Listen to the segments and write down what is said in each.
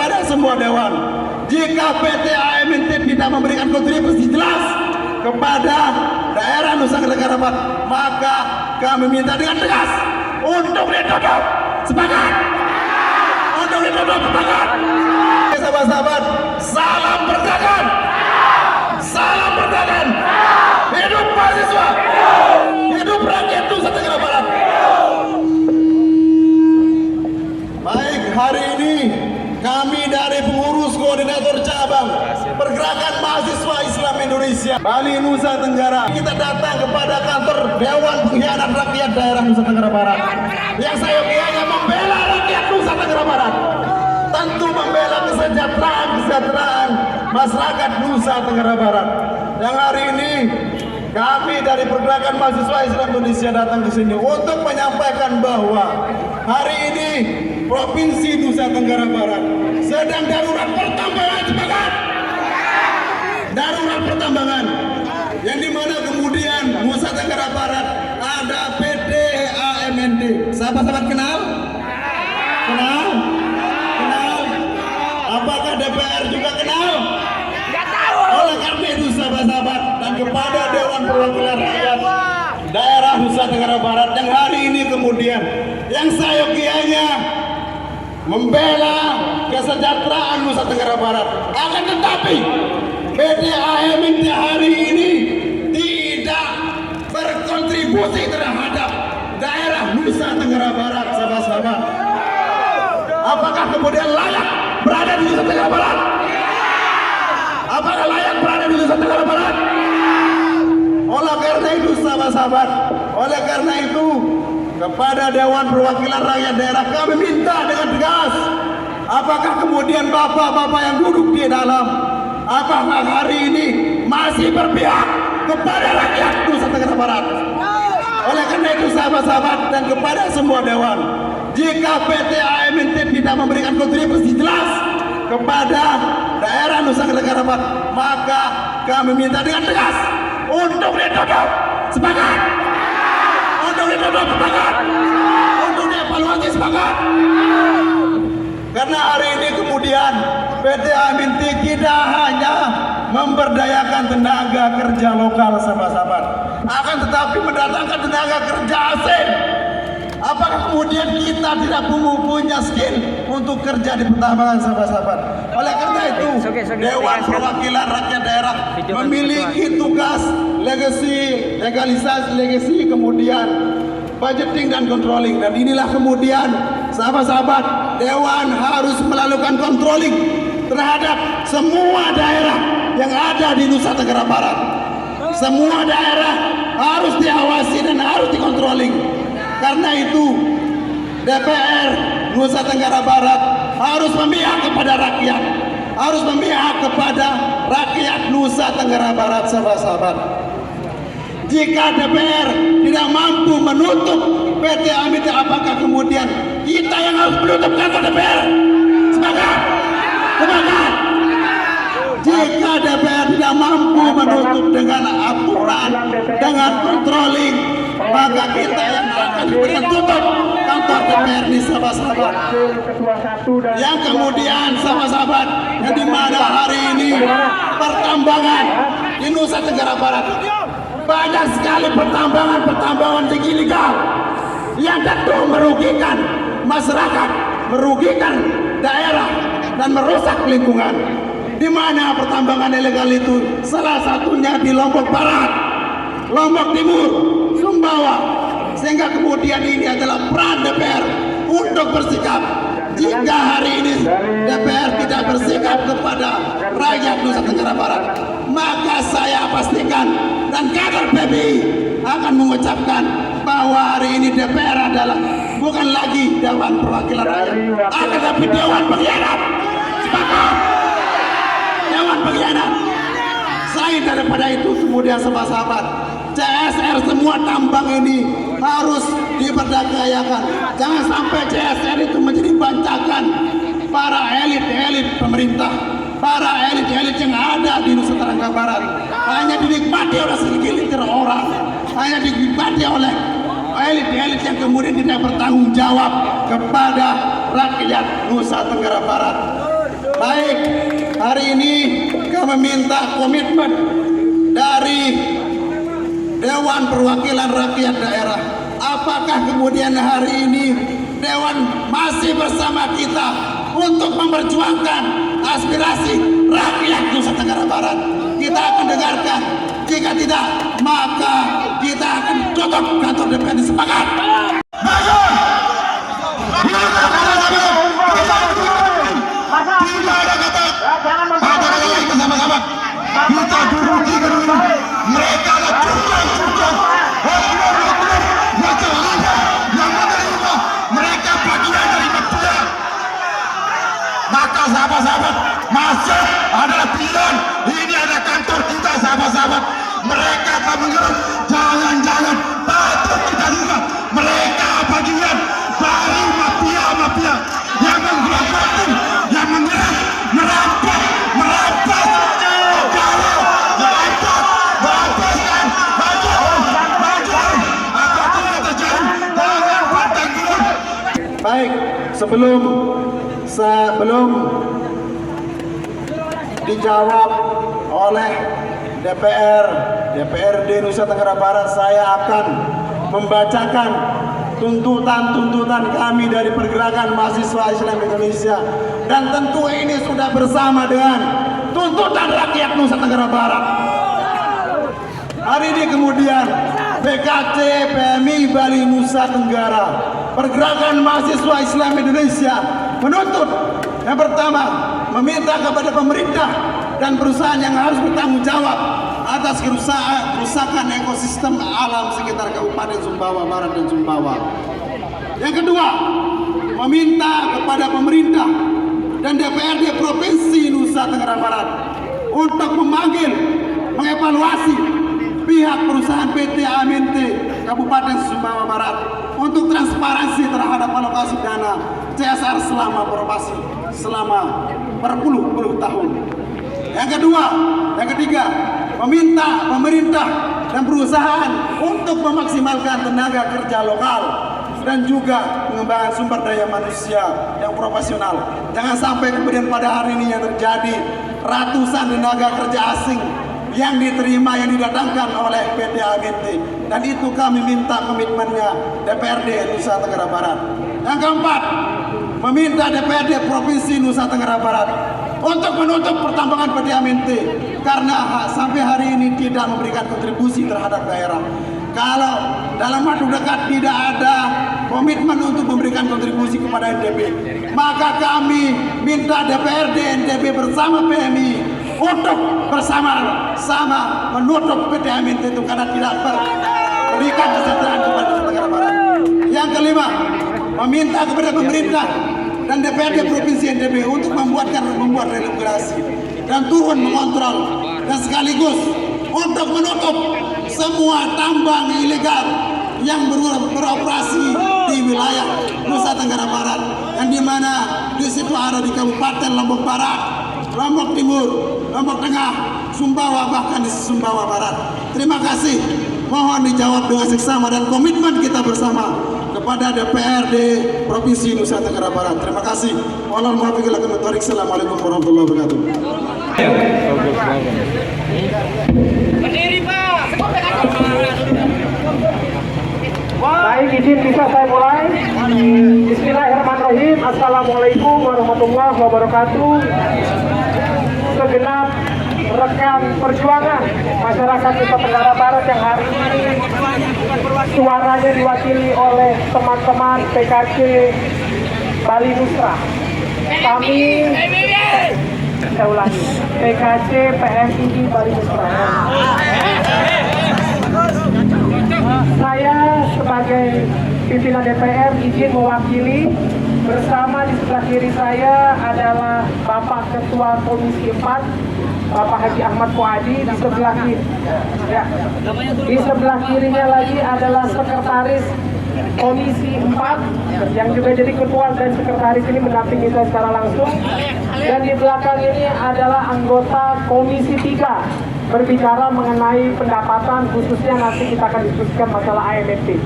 kepada semua dewan, jika PT AMNT tidak memberikan kontribusi jelas kepada daerah Nusa Tenggara Barat, maka kami minta dengan tegas untuk ditutup. Sepakat? Untuk ditutup, sepakat? Sahabat-sahabat, salam perdagangan, salam perdagangan, hidup mahasiswa, hidup rakyat Nusa Tenggara Barat. Baik, hari ini kami dari pengurus koordinator cabang Pergerakan Mahasiswa Islam Indonesia Bali Nusa Tenggara, kita datang kepada kantor Dewan Pengkhianat Rakyat Daerah Nusa Tenggara Barat yang seyogianya membela rakyat Nusa Tenggara Barat, tentu membela kesejahteraan masyarakat Nusa Tenggara Barat. Yang hari ini kami dari Pergerakan Mahasiswa Islam Indonesia datang ke sini untuk menyampaikan bahwa hari ini Provinsi Nusa Tenggara Barat sedang darurat pertambangan. Sepakat? Darurat pertambangan, yang dimana kemudian Nusa Tenggara Barat ada PT AMNT. Sahabat-sahabat kenal? Kenal? Kenal? Apakah DPR juga kenal? Nggak tahu. Oleh karena itu sahabat-sahabat dan kepada Dewan Perwakilan Rakyat Daerah Nusa Tenggara Barat yang hari ini kemudian yang seyogianya membela kesejahteraan Nusa Tenggara Barat, akan tetapi PT AMNT hari ini tidak berkontribusi terhadap daerah Nusa Tenggara Barat. Sahabat-sahabat, apakah kemudian layak berada di Nusa Tenggara Barat? Apakah layak berada di Nusa Tenggara Barat? Oleh karena itu sahabat-sahabat, oleh karena itu kepada Dewan Perwakilan Rakyat Daerah kami minta dengan tegas, apakah kemudian bapak-bapak yang duduk di dalam, apakah hari ini masih berpihak kepada rakyat Nusa Tenggara Barat? Oleh karena itu sahabat-sahabat dan kepada semua dewan, jika PT AMNT tidak memberikan kontribusi jelas kepada daerah Nusa Tenggara Barat, maka kami minta dengan tegas untuk ditutup. Sepakat? Untuk ditutup, sepakat? Untuk dievaluasi, sepakat? Karena hari ini kemudian PT AMNT tidak hanya memberdayakan tenaga kerja lokal sahabat-sahabat, akan tetapi mendatangkan tenaga kerja asing. Apakah kemudian kita tidak punya skill untuk kerja di pertambangan sahabat-sahabat? Oleh karena itu Dewan Perwakilan Rakyat Daerah memiliki tugas legalisasi, kemudian budgeting dan controlling. Dan inilah kemudian sahabat-sahabat, Dewan harus melakukan controlling terhadap semua daerah yang ada di Nusa Tenggara Barat. Semua daerah harus diawasi dan harus dikontrolling. Karena itu DPR Nusa Tenggara Barat harus memihak kepada rakyat, harus memihak kepada rakyat Nusa Tenggara Barat. Sahabat-sahabat, jika DPR tidak mampu menutup PT AMNT, apakah kemudian kita yang harus menutup kantor DPR? Sepakat? Sepakat? Jika DPR tidak mampu menutup dengan aturan, dengan controlling, maka kita yang akan diberikan tutup kantor DPR di sahabat-sahabat. Yang kemudian sahabat-sahabat, yang dimana hari ini pertambangan di Nusa Tenggara Barat banyak sekali pertambangan ilegal yang tentu merugikan masyarakat, merugikan daerah dan merusak lingkungan. Di mana pertambangan ilegal itu salah satunya di Lombok Barat, Lombok Timur, Sumbawa, sehingga kemudian ini adalah peran DPR untuk bersikap. Jika hari ini DPR tidak bersikap kepada rakyat Nusa Tenggara Barat, maka saya pastikan dan kader PBI akan mengucapkan bahwa hari ini DPR adalah bukan lagi Dewan Perwakilan Rakyat, akan tetapi Dewan Pengkhianat. Sepakat? Dewan Pengkhianat. Selain daripada itu kemudian sahabat-sahabat, CSR semua tambang ini harus diberdayakan. Jangan sampai CSR itu menjadi bancakan para elit-elit pemerintah, para elit-elit yang ada di Nusa Tenggara Barat. Hanya dinikmati oleh segelintir orang, hanya dinikmati oleh elit-elit yang kemudian tidak bertanggung jawab kepada rakyat Nusa Tenggara Barat. hari ini kami minta komitmen dari Dewan Perwakilan Rakyat Daerah. Apakah kemudian hari ini Dewan masih bersama kita untuk memperjuangkan aspirasi rakyat Nusa Tenggara Barat? Kita akan dengarkan. Jika tidak, maka kita akan tutup kantor DPRD. Sepakat? Tidak ada kata lagi bersama-sama. Kita duduk di gedung ini. Mereka ada curang-curang, oknum-oknum macam Anda yang menerima mereka bagian dari mafia. Maka sahabat-sahabat, masuk adalah pilihan. Ini ada kantor kita, sahabat-sahabat. Mereka akan menggerak. Jangan-jangan patut kita duga mereka bagian dari mafia-mafia yang menggerakkan, yang menggerak, merampas, baik. Sebelum dijawab oleh DPRD Nusa Tenggara Barat, saya akan membacakan tuntutan kami dari Pergerakan Mahasiswa Islam Indonesia, dan tentu ini sudah bersama dengan tuntutan rakyat Nusa Tenggara Barat. Hari ini kemudian PKC PMI Bali Nusa Tenggara, Pergerakan Mahasiswa Islam Indonesia menuntut yang pertama, meminta kepada pemerintah dan perusahaan yang harus bertanggung jawab atas kerusakan ekosistem alam sekitar Kabupaten Sumbawa Barat dan Sumbawa. Yang kedua, meminta kepada pemerintah dan DPRD Provinsi Nusa Tenggara Barat untuk memanggil, mengevaluasi pihak perusahaan PT AMNT Kabupaten Sumbawa Barat untuk transparansi terhadap alokasi dana CSR selama beroperasi selama berpuluh-puluh tahun. Yang ketiga, meminta pemerintah dan perusahaan untuk memaksimalkan tenaga kerja lokal dan juga pengembangan sumber daya manusia yang profesional. Jangan sampai kemudian pada hari ini yang terjadi ratusan tenaga kerja asing yang diterima, yang didatangkan oleh PT AMNT, dan itu kami minta komitmennya DPRD Nusa Tenggara Barat. Yang keempat, meminta DPRD Provinsi Nusa Tenggara Barat untuk menutup pertambangan PT AMNT karena sampai hari ini tidak memberikan kontribusi terhadap daerah. Kalau dalam waktu dekat tidak ada komitmen untuk memberikan kontribusi kepada NTB, maka kami minta DPRD NTB bersama PMI untuk bersama-sama menutup PT AMNT itu karena tidak memberikan kesejahteraan kepada Nusa Tenggara Barat. Yang kelima, meminta kepada pemerintah dan DPRD Provinsi NTB untuk membuat regulasi dan turun mengontrol dan sekaligus untuk menutup semua tambang ilegal yang beroperasi di wilayah Nusa Tenggara Barat, yang dimana di situ ada di Kabupaten Lombok Barat, Lombok Timur, Lombok Tengah, Sumbawa, bahkan di Sumbawa Barat. Terima kasih. Mohon dijawab dengan seksama dan komitmen kita bersama kepada DPRD Provinsi Nusa Tenggara Barat. Terima kasih. Wassalamualaikum warahmatullahi wabarakatuh. Berdiri, Pak. Baik, izin bisa saya mulai. Bismillahirrahmanirrahim. Assalamualaikum warahmatullahi wabarakatuh. Segenap rekan perjuangan masyarakat Nusa Tenggara Barat yang hari ini suaranya diwakili oleh teman-teman PKC Bali Nusa. Kami, saya ulangi, PKC PMI Bali Nusa. Saya sebagai pimpinan DPR izin mewakili. Bersama di sebelah kiri saya adalah Bapak Ketua Komisi 4 Bapak Haji Ahmad Fuadi. Di sebelah kiri, ya, di sebelah kirinya lagi adalah Sekretaris Komisi 4 yang juga jadi ketua dan sekretaris ini mendampingi saya secara langsung. Dan di belakang ini adalah anggota Komisi 3 berbicara mengenai pendapatan, khususnya nanti kita akan diskusikan masalah AMNT.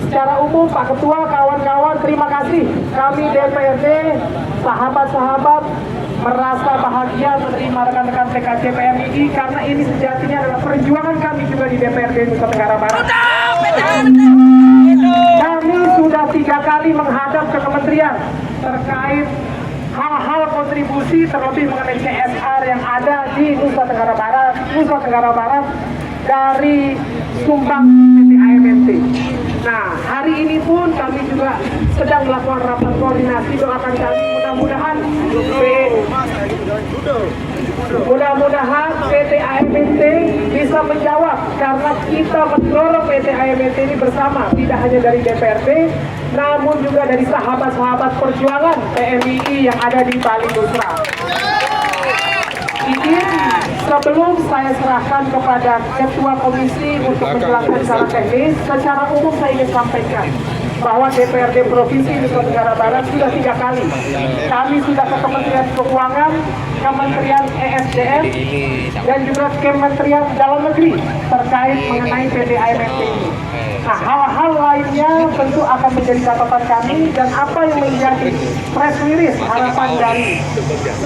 Secara umum Pak Ketua, kawan-kawan, terima kasih. Kami DPRD, sahabat-sahabat merasa bahagia bersama rekan-rekan PKC PMII karena ini sejatinya adalah perjuangan kami juga di DPRD Nusa Tenggara Barat. Kami sudah 3 kali menghadap ke kementerian terkait hal-hal kontribusi terlebih mengenai CSR yang ada di Nusa Tenggara Barat dari sumbang PT AMNT. Nah, hari ini pun kami juga sedang melakukan rapat koordinasi. Doakan kami mudah-mudahan PT AMNT bisa menjawab karena kita mendorong PT AMNT ini bersama, tidak hanya dari DPRD namun juga dari sahabat-sahabat perjuangan PMII yang ada di Bali Nusra. Izin sebelum saya serahkan kepada Ketua Komisi untuk menjelaskan secara teknis, secara umum saya ingin sampaikan bahwa DPRD Provinsi Nusa Tenggara Barat sudah 3 kali. Kami sudah ke Kementerian Keuangan, Kementerian ESDM, dan juga Kementerian Dalam Negeri terkait mengenai PT AMNT ini. Nah, hal-hal lainnya tentu akan menjadi catatan kami dan apa yang menjadi press release harapan dari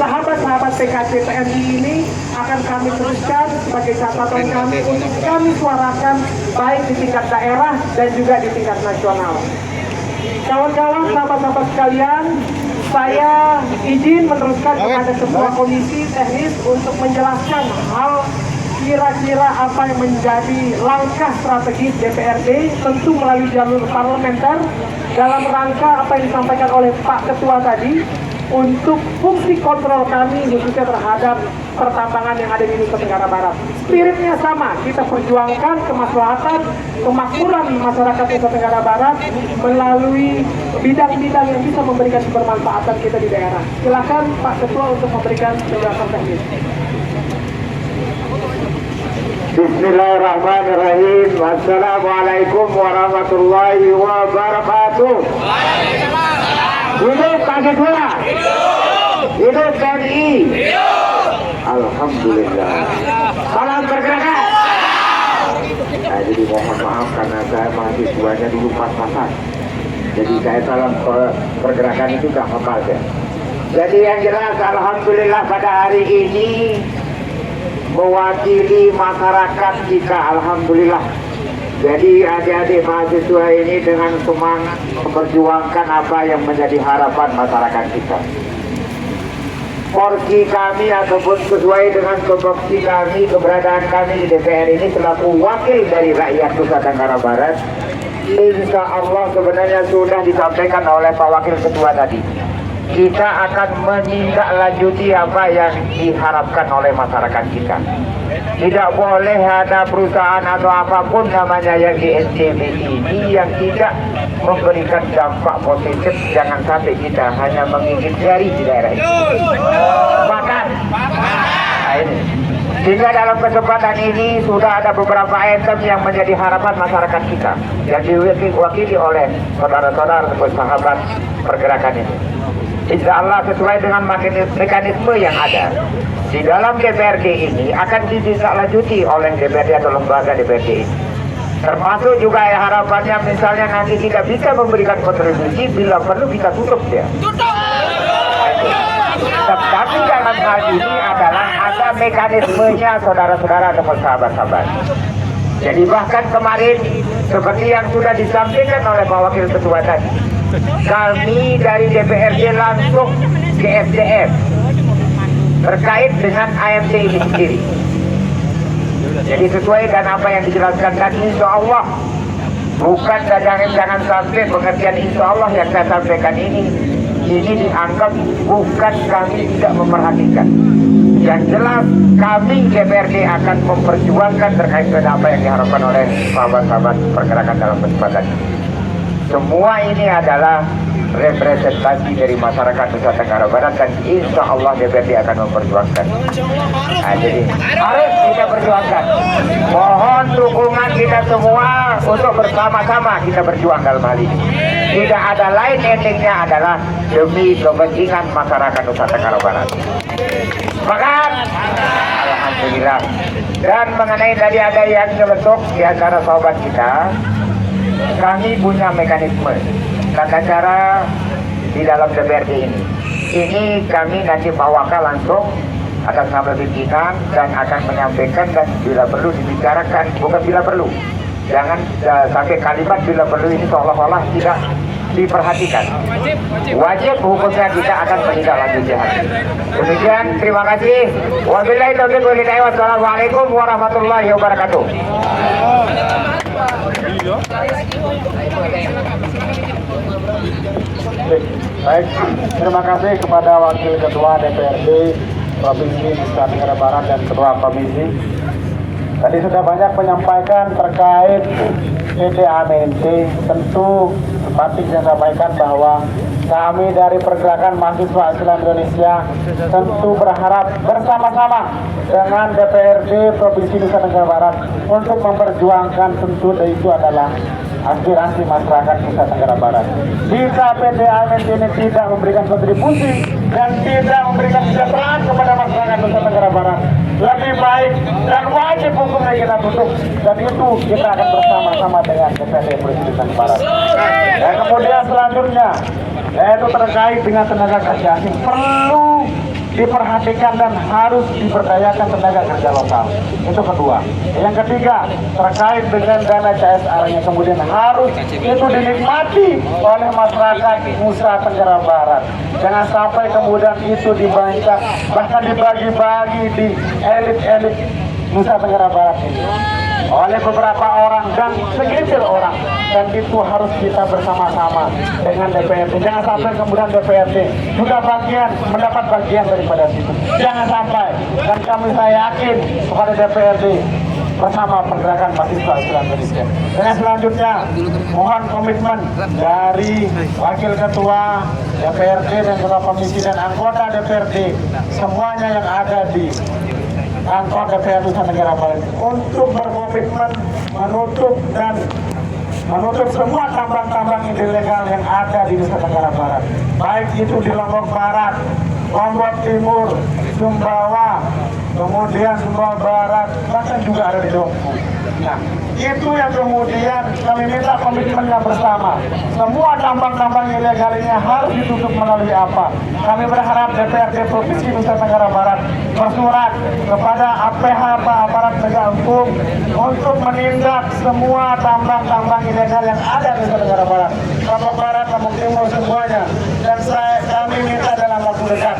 sahabat-sahabat PKC PMI ini akan kami teruskan sebagai catatan kami untuk kami suarakan baik di tingkat daerah dan juga di tingkat nasional. Kawan-kawan, sahabat-sahabat sekalian, saya izin meneruskan kepada Ketua Komisi Teknis untuk menjelaskan hal kira-kira apa yang menjadi langkah strategis DPRD, tentu melalui jalur parlementer dalam rangka apa yang disampaikan oleh Pak Ketua tadi untuk fungsi kontrol kami khususnya terhadap pertambangan yang ada di Nusa Tenggara Barat. Spiritnya sama, kita perjuangkan kemaslahatan, kemakmuran masyarakat Nusa Tenggara Barat melalui bidang-bidang yang bisa memberikan kebermanfaatan kita di daerah. Silakan Pak Ketua untuk memberikan penjelasan teknis. Bismillahirrahmanirrahim. Assalamualaikum warahmatullahi wabarakatuh. Hidup Pak Ketua. Hidup TNI. Alhamdulillah. Salam pergerakan. Jadi mohon maaf karena saya mahasiswanya dulu pas-pasan. Jadi saya dalam pergerakan itu gak hafal ya. Jadi yang jelas alhamdulillah pada hari ini mewakili masyarakat kita, alhamdulillah. Jadi adik-adik mahasiswa ini dengan semangat memperjuangkan apa yang menjadi harapan masyarakat kita. Porsi kami ataupun sesuai dengan tupoksi kami, keberadaan kami di DPR ini selaku wakil dari rakyat Nusa Tenggara Barat, insya Allah sebenarnya sudah disampaikan oleh Pak Wakil Ketua tadi. Kita akan menindaklanjuti apa yang diharapkan oleh masyarakat kita. Tidak boleh ada perusahaan atau apapun namanya yang di NTB ini yang tidak memberikan dampak positif. Jangan sampai kita hanya menggigit jari di daerah ini. Bahkan, nah ini. Sehingga dalam kesempatan ini sudah ada beberapa item yang menjadi harapan masyarakat kita yang diwakili oleh saudara-saudara atau sahabat pergerakan ini. Insya Allah sesuai dengan mekanisme yang ada di dalam DPRD ini akan ditindaklanjuti oleh DPRD atau lembaga DPRD ini. Termasuk juga harapannya misalnya nanti tidak bisa memberikan kontribusi, bila perlu kita tutup dia. Tapi dalam hal ini adalah ada mekanismenya saudara-saudara atau sahabat-sahabat. Jadi bahkan kemarin seperti yang sudah disampaikan oleh Pak Wakil Ketua tadi, kami dari DPRD langsung ke SDM terkait dengan AMT ini sendiri. Jadi sesuai dengan apa yang dijelaskan tadi, insya Allah bukan jangan sampai pengertian insya Allah yang saya sampaikan ini dianggap bukan kami tidak memperhatikan. Yang jelas kami DPRD akan memperjuangkan terkait dengan apa yang diharapkan oleh sahabat-sahabat pergerakan dalam kesempatan ini. Semua ini adalah representasi dari masyarakat Nusa Tenggara Barat dan insya Allah DPRD akan memperjuangkan. Nah, jadi harus kita perjuangkan. Mohon dukungan kita semua untuk bersama-sama kita berjuang dalam hal ini. Tidak ada lain, endingnya adalah demi kepentingan masyarakat Nusa Tenggara Barat. Bahkan alhamdulillah. Dan mengenai tadi ada yang nyeletuk di antara sahabat kita, kami punya mekanisme tata cara di dalam DPRD ini. Ini kami nanti Pak Wakil langsung akan mengambil pimpinan dan akan menyampaikan, dan bila perlu dibicarakan, bukan bila perlu, jangan sampai kalimat bila perlu ini seolah-olah tidak diperhatikan. Wajib hukumnya kita akan menindaklanjuti. Demikian, terima kasih. Wabillahi taufiq wal hidayah. Wassalamualaikum warahmatullahi wabarakatuh. Baik, terima kasih kepada Wakil Ketua DPRD Provinsi Nusa Tenggara Barat dan Ketua Komisi. Tadi sudah banyak menyampaikan terkait PDAMNT. Tentu seperti yang sampaikan bahwa kami dari Pergerakan Mahasiswa Islam Indonesia tentu berharap bersama-sama dengan DPRD Provinsi Nusa Tenggara Barat untuk memperjuangkan, tentu itu adalah aspirasi masyarakat Nusa Tenggara Barat. Jika PDAMNT ini tidak memberikan kontribusi dan tidak memberikan kesejahteraan kepada masyarakat Nusa Tenggara Barat, lebih baik dan wajib hukumnya kita tutup, dan itu kita akan bersama-sama dengan DPRD Provinsi Nusa Tenggara Barat. Dan kemudian selanjutnya yaitu terkait dengan tenaga kerja asing, perlu diperhatikan dan harus diberdayakan tenaga kerja lokal. Itu kedua. Yang ketiga, terkait dengan dana CSR-nya kemudian harus itu dinikmati oleh masyarakat Nusa Tenggara Barat. Jangan sampai kemudian itu dibagikan, bahkan dibagi-bagi di elit-elit Nusa Tenggara Barat ini oleh beberapa orang dan segelintir orang, dan itu harus kita bersama-sama dengan DPRD. Jangan sampai kemudian DPRD juga mendapat bagian daripada situ. Jangan sampai, dan saya yakin kepada DPRD bersama Pergerakan Mahasiswa Islam Indonesia. Dan selanjutnya mohon komitmen dari Wakil Ketua DPRD dan Ketua Komisi dan anggota DPRD semuanya yang ada di kantor DPRD Nusa Tenggara Barat untuk berkomitmen menutup semua tambang-tambang ilegal yang ada di Nusa Tenggara Barat, baik itu di Lombok Barat, Lombok Timur, Sumbawa, kemudian Sumbawa Barat, bahkan juga ada di Dompu. Nah, itu yang kemudian kami minta komitmennya bersama. Semua tambang-tambang ilegal ini harus ditutup melalui apa? Kami berharap DPRD Provinsi Nusa Tenggara Barat bersurat kepada APH, aparat penegak hukum, untuk menindak semua tambang-tambang ilegal yang ada di Nusa Tenggara Barat, Lombok Barat, Lombok Timur, semuanya. Dan kami minta dalam waktu dekat